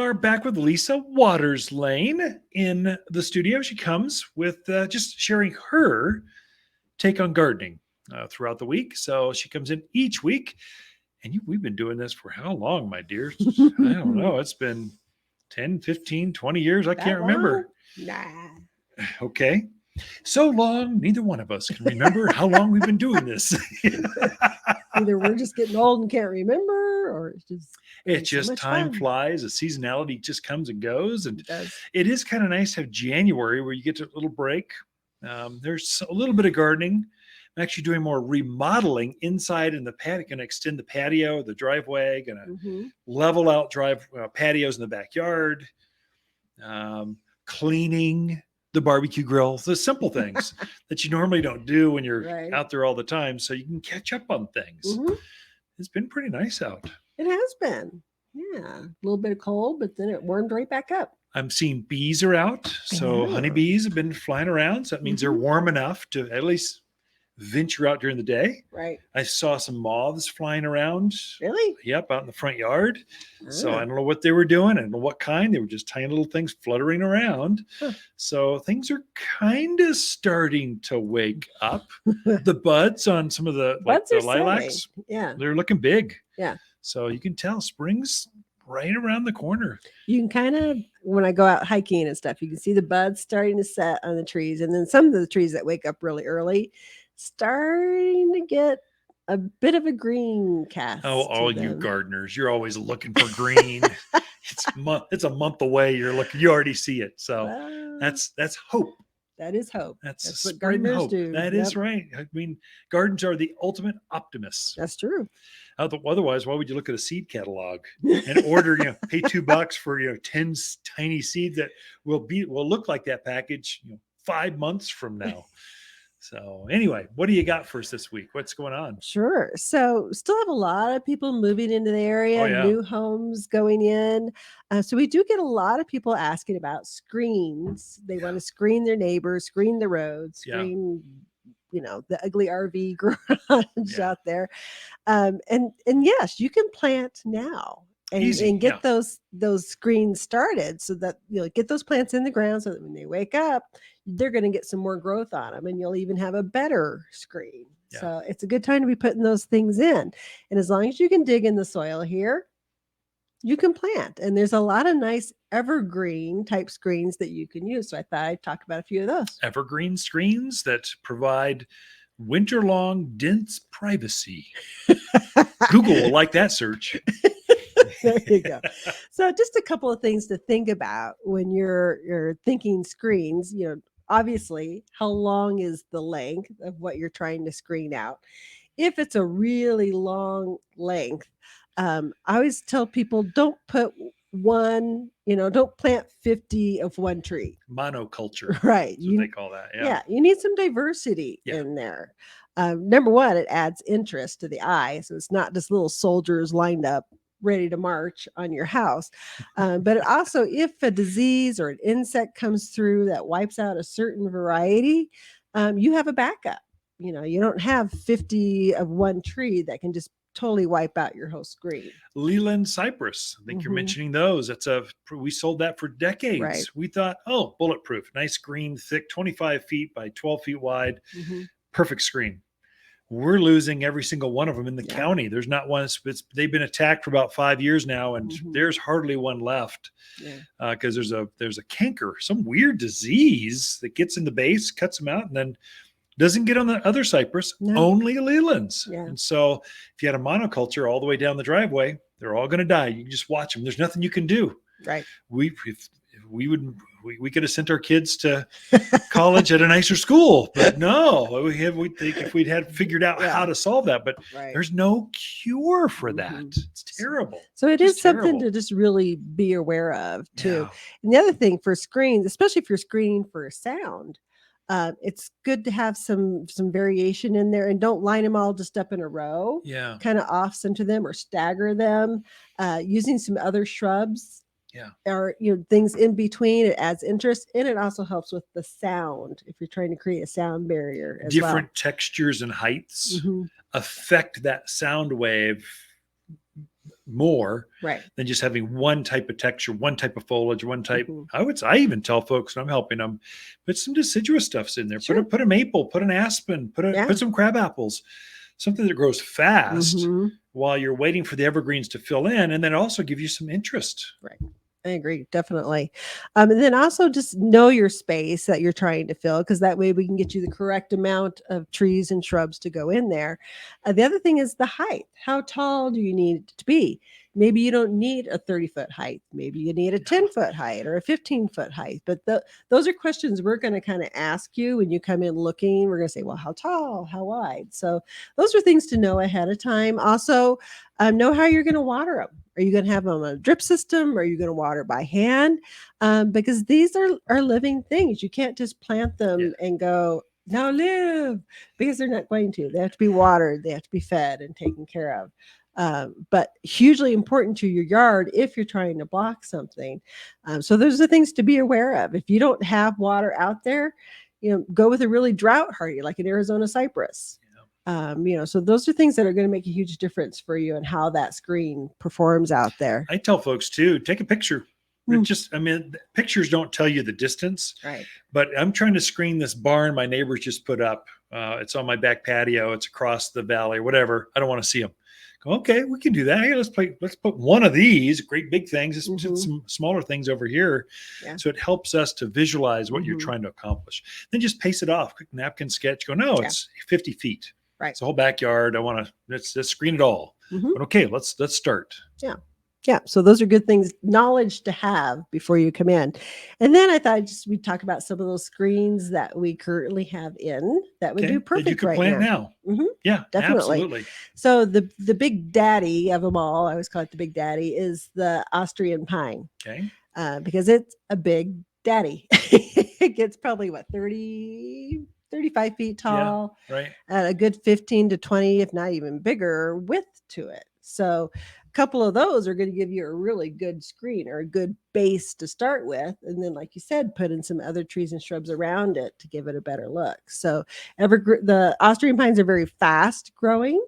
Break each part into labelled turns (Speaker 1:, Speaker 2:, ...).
Speaker 1: are back with Lisa Waters Lain in the studio. She comes with just sharing her take on gardening throughout the week. So she comes in each week. And we've been doing this for how long, my dear? I don't know. It's been 10, 15, 20 years. I can't remember.
Speaker 2: Nah.
Speaker 1: Okay. So long, neither one of us can remember how long we've been doing this.
Speaker 2: Either we're just getting old and can't remember, or
Speaker 1: it's just
Speaker 2: so
Speaker 1: time
Speaker 2: fun.
Speaker 1: flies. The seasonality just comes and goes. And
Speaker 2: It does.
Speaker 1: it is kind of nice to have January where you get a little break. There's a little bit of gardening. I'm actually doing more remodeling inside in the patio. Going to extend the patio, the driveway. Going to level out patios in the backyard. Cleaning the barbecue grill, the simple things that you normally don't do when you're out there all the time, so you can catch up on things. It's been pretty nice out.
Speaker 2: It has been. Yeah, a little bit of cold, but then it warmed right back up.
Speaker 1: I'm seeing bees are out, so honeybees have been flying around, so that means they're warm enough to at least venture out during the day.
Speaker 2: Right.
Speaker 1: I saw some moths flying around.
Speaker 2: Really?
Speaker 1: Yep, out in the front yard. So I don't know what they were doing. I don't know what kind. They were just tiny little things fluttering around. So things are kind of starting to wake up. The buds on some of the lilacs, they're looking big.
Speaker 2: Yeah.
Speaker 1: So you can tell spring's right around the corner.
Speaker 2: You can kind of, when I go out hiking and stuff, you can see the buds starting to set on the trees. And then some of the trees that wake up really early starting to get a bit of a green cast.
Speaker 1: Oh, all you gardeners, you're always looking for green. It's a month away. You already see it. So that's hope.
Speaker 2: That is hope.
Speaker 1: That's
Speaker 2: what gardeners do.
Speaker 1: That is right. I mean, gardens are the ultimate optimists.
Speaker 2: That's true.
Speaker 1: Otherwise, why would you look at a seed catalog and order, pay $2 for 10 tiny seeds that will look like that package 5 months from now? So anyway, what do you got for us this week? What's going on?
Speaker 2: Sure. So still have a lot of people moving into the area, new homes going in. So we do get a lot of people asking about screens. They want to screen their neighbors, screen the roads, screen, the ugly RV garage out there. And yes, you can plant now. And get those screens started so that get those plants in the ground so that when they wake up, they're going to get some more growth on them, and you'll even have a better screen. So it's a good time to be putting those things in. And as long as you can dig in the soil here, you can plant. And there's a lot of nice evergreen type screens that you can use. So I thought I'd talk about a few of those.
Speaker 1: Evergreen screens that provide winter-long dense privacy. Google will like that search.
Speaker 2: There you go. So just a couple of things to think about when you're thinking screens. Obviously, how long is the length of what you're trying to screen out? If it's a really long length, I always tell people don't put don't plant 50 of one tree.
Speaker 1: Monoculture.
Speaker 2: Right.
Speaker 1: That's what they call that.
Speaker 2: Yeah. You need some diversity in there. Number one, it adds interest to the eye. So it's not just little soldiers lined up ready to march on your house. But it also, if a disease or an insect comes through that wipes out a certain variety, you have a backup. You don't have 50 of one tree that can just totally wipe out your whole screen.
Speaker 1: Leland Cypress. I think you're mentioning those. We sold that for decades.
Speaker 2: Right.
Speaker 1: We thought, bulletproof, nice green, thick, 25 feet by 12 feet wide, perfect screen. We're losing every single one of them in the county. There's not one. They've been attacked for about 5 years now, and there's hardly one left because there's a canker, some weird disease that gets in the base, cuts them out, and then doesn't get on the other cypress, only Leland's. Yeah. And so if you had a monoculture all the way down the driveway, they're all going to die. You can just watch them. There's nothing you can do.
Speaker 2: Right.
Speaker 1: We could have sent our kids to college at a nicer school, but no, we think if we'd had figured out how to solve that, but there's no cure for that. It's terrible.
Speaker 2: So it is something to just really be aware of too. Yeah. And the other thing for screens, especially if you're screening for sound, it's good to have some variation in there, and don't line them all just up in a row.
Speaker 1: Yeah.
Speaker 2: Kind of off center them or stagger them, using some other shrubs.
Speaker 1: Yeah.
Speaker 2: Or things in between. It adds interest, and it also helps with the sound if you're trying to create a sound barrier as
Speaker 1: different textures and heights affect that sound wave more
Speaker 2: Right.
Speaker 1: than just having one type of texture, one type of foliage, one type.
Speaker 2: Mm-hmm.
Speaker 1: I even tell folks when I'm helping them, put some deciduous stuffs in there.
Speaker 2: Sure.
Speaker 1: Put a maple, put an aspen, put some crab apples, something that grows fast
Speaker 2: Mm-hmm.
Speaker 1: while you're waiting for the evergreens to fill in, and then also give you some interest.
Speaker 2: Right. I agree, definitely. And then also just know your space that you're trying to fill, because that way we can get you the correct amount of trees and shrubs to go in there. The other thing is the height. How tall do you need it to be? Maybe you don't need a 30-foot height. Maybe you need a 10-foot height or a 15-foot height. But those are questions we're going to kind of ask you when you come in looking. We're going to say, well, how tall, how wide? So those are things to know ahead of time. Also, know how you're going to water them. Are you going to have them on a drip system? Or are you going to water by hand? Because these are living things. You can't just plant them and go, now live, because they're not going to. They have to be watered. They have to be fed and taken care of. But hugely important to your yard if you're trying to block something. So those are things to be aware of. If you don't have water out there, go with a really drought hardy, like an Arizona cypress. So those are things that are going to make a huge difference for you and how that screen performs out there.
Speaker 1: I tell folks too, take a picture. Pictures don't tell you the distance,
Speaker 2: right?
Speaker 1: But I'm trying to screen this barn my neighbors just put up. It's on my back patio. It's across the valley, whatever. I don't want to see them. Okay, we can do that. Hey, let's put one of these great big things. Let's put some smaller things over here. Yeah. So it helps us to visualize what you're trying to accomplish. Then just pace it off. Quick napkin sketch. It's 50 feet.
Speaker 2: Right.
Speaker 1: It's a whole backyard. Let's screen it all. But okay, let's start.
Speaker 2: Yeah. Yeah. So those are good things, knowledge to have before you come in. And then I thought we'd talk about some of those screens that we currently have in that would do perfect
Speaker 1: you can
Speaker 2: right
Speaker 1: plant
Speaker 2: now.
Speaker 1: Yeah,
Speaker 2: definitely.
Speaker 1: Absolutely.
Speaker 2: So the big daddy of them all, I always call it the big daddy, is the Austrian pine.
Speaker 1: Okay.
Speaker 2: Because it's a big daddy. It gets probably 35 feet tall,
Speaker 1: right?
Speaker 2: A good 15 to 20, if not even bigger, width to it. So a couple of those are going to give you a really good screen or a good base to start with. And then, like you said, put in some other trees and shrubs around it to give it a better look. So the Austrian pines are very fast growing,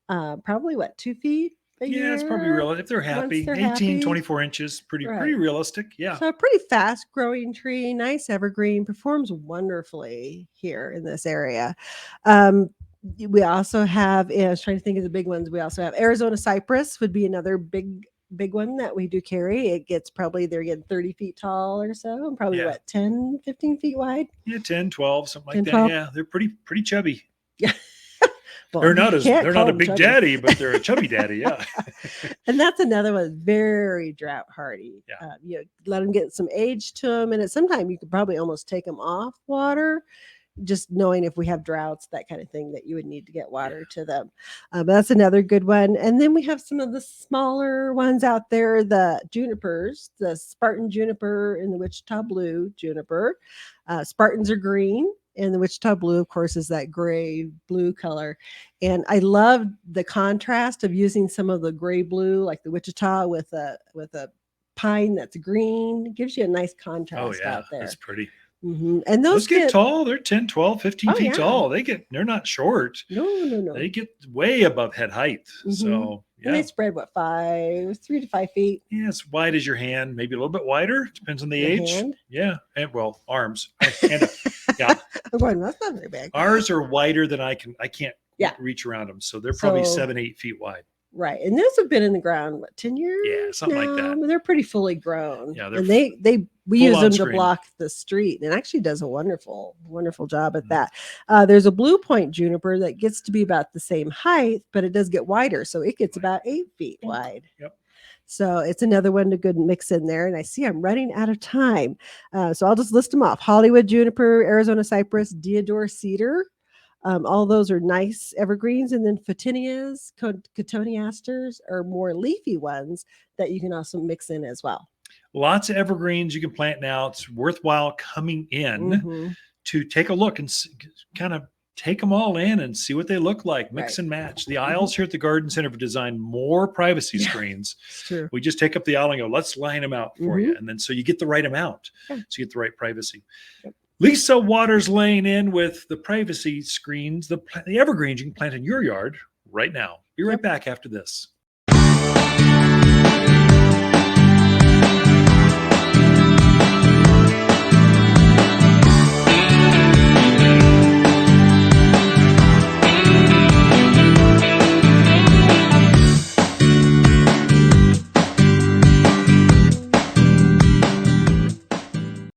Speaker 2: probably 2 feet?
Speaker 1: It's probably real. If they're happy, 18, 24 inches, pretty realistic. Yeah.
Speaker 2: So a pretty fast growing tree, nice evergreen, performs wonderfully here in this area. We also have, I was trying to think of the big ones. We also have Arizona cypress would be another big one that we do carry. It gets they're getting 30 feet tall or so, and probably 10, 15 feet wide.
Speaker 1: Yeah, 10, 12, something like that. 12. Yeah, they're pretty chubby.
Speaker 2: Yeah.
Speaker 1: Well, they're not a big chubby daddy, but they're a chubby daddy. Yeah.
Speaker 2: And that's another one, very drought hardy. Yeah. You let them get some age to them. And sometimes you could probably almost take them off water, just knowing if we have droughts, that kind of thing, that you would need to get water to them. But that's another good one. And then we have some of the smaller ones out there, the junipers, the Spartan juniper and the Wichita blue juniper. Spartans are green. And the Wichita blue, of course, is that gray blue color. And I love the contrast of using some of the gray blue, like the Wichita, with a pine that's green. It gives you a nice contrast out there.
Speaker 1: That's pretty.
Speaker 2: And those
Speaker 1: get tall. They're 10, 12, 15 feet tall. They're not short.
Speaker 2: No.
Speaker 1: They get way above head height. So
Speaker 2: and they spread 3 to 5 feet.
Speaker 1: Yeah, as wide as your hand, maybe a little bit wider. Depends on the age.
Speaker 2: Hand?
Speaker 1: Yeah, and arms. Yeah,
Speaker 2: I'm going, that's not very big.
Speaker 1: Ours are wider than I can't reach around them, so they're probably 7-8 feet wide.
Speaker 2: Right, and those have been in the ground 10 years.
Speaker 1: Yeah, something like that.
Speaker 2: They're pretty fully grown. Yeah, and we use them to block the street, and it actually does a wonderful job at that. There's a blue point juniper that gets to be about the same height, but it does get wider, so it gets about 8 feet wide.
Speaker 1: Yep.
Speaker 2: So it's another one to good mix in there. And I see I'm running out of time, so I'll just list them off: Hollywood juniper, Arizona cypress, deodar cedar. All those are nice evergreens, and then photinias, cotoneasters are more leafy ones that you can also mix in as well.
Speaker 1: Lots of evergreens you can plant now. It's worthwhile coming in to take a look and kind of take them all in and see what they look like, mix and match. The aisles here at the Garden Center have designed more privacy screens.
Speaker 2: It's true.
Speaker 1: We just take up the aisle and go, let's line them out for you. And then so you get the right amount. So you get the right privacy. Yep. Lisa Waters laying in with the privacy screens, the evergreens you can plant in your yard right now. Be right back after this.